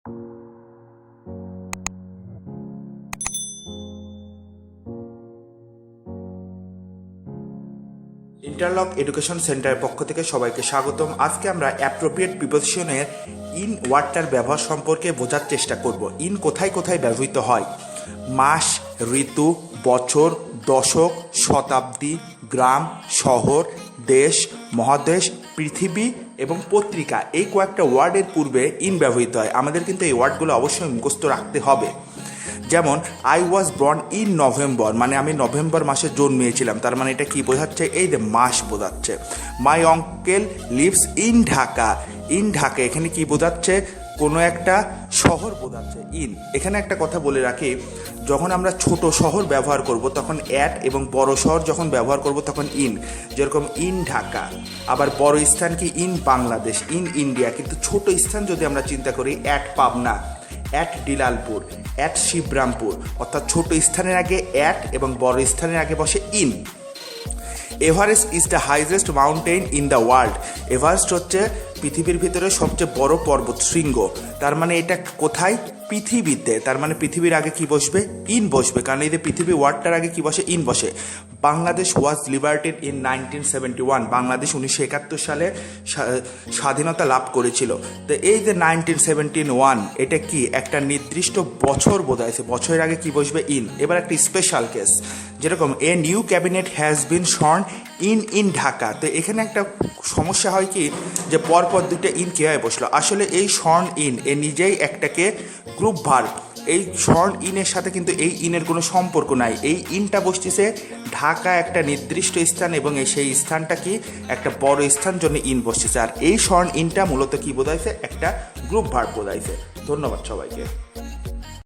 Interlock education সেন্টারের পক্ষ থেকে সবাইকে স্বাগতম। আজকে আমরা অ্যাপ্রোপ্রিয়েট প্রিপোজিশনের ইন ওয়ার্ডটার ব্যবহার সম্পর্কে বোঝার চেষ্টা করব। ইন কোথায় কোথায় ব্যবহৃত হয়? মাস, ঋতু, বছর, দশক, শতাব্দী, গ্রাম, শহর, দেশ, মহাদেশ, পৃথিবী এবং পত্রিকা, এই কয়েকটা ওয়ার্ডের পূর্বে ইন ব্যবহৃত হয়। আমাদের কিন্তু এই ওয়ার্ডগুলো অবশ্যই মুখস্থ রাখতে হবে। যেমন I was born in November, মানে আমি নভেম্বর মাসে জন্মিয়েছিলাম, তার মানে এটা কি বোঝাচ্ছে? এই যে মাস বোঝাচ্ছে। My uncle lives in Dhaka, in Dhaka এখানে কি বোঝাচ্ছে? কোনো একটা শহর বোঝাচ্ছে। ইন এখানে একটা কথা বলে রাখি, যখন আমরা ছোট শহর ব্যবহার করব তখন অ্যাট, এবং বড় শহর যখন ব্যবহার করব তখন ইন। যেরকম ইন ঢাকা। আবার বড় স্থান কি? In Bangladesh, in India. কিন্তু ছোট স্থান যদি আমরা চিন্তা করি, at Pabna, at Dilalpur, at Shibrampur, অর্থাৎ ছোট স্থানের আগে অ্যাট এবং বড় স্থানের আগে বসে in. Everest is the highest mountain in the world. Everest হচ্ছে পৃথিবীর ভিতরে সবচেয়ে বড় পর্বত শৃঙ্গ। তার মানে এটা কোথায়? পৃথিবীতে। তার মানে পৃথিবীর আগে কি বসবে? ইন বসবে, কারণ এই যে পৃথিবী ওয়ার্ডটার আগে কি বসে? ইন বসে। বাংলাদেশ ওয়াজ লিবার্টেড ইন 1971, বাংলাদেশ 1971 সালে স্বাধীনতা লাভ করেছিল। তো এই যে 1971, এটা কি একটা নির্দিষ্ট বছর বোঝাইছে, বছরের আগে কি বসবে? ইন। এবার একটা স্পেশাল কেস, যেরকম a new cabinet has been sworn in Dhaka. তো এখানে একটা সমস্যা হয় কি, যে পরপর দুটো ইন কীভাবে বসলো? আসলে এই শর্ন ইন এ নিজেই একটাকে গ্রুপ ভার্ব। এই শর্ন ইনের সাথে কিন্তু এই ইনের কোনো সম্পর্ক নাই। এই ইনটা বসতেছে ঢাকা একটা নির্দিষ্ট স্থান, এবং সেই স্থানটা কি একটা বড় স্থান, জন্য ইন বসতেছে। আর এই শর্ন ইনটা মূলত কি বোঝাইছে? একটা গ্রুপ ভার্ব বোঝাইছে। ধন্যবাদ সবাইকে।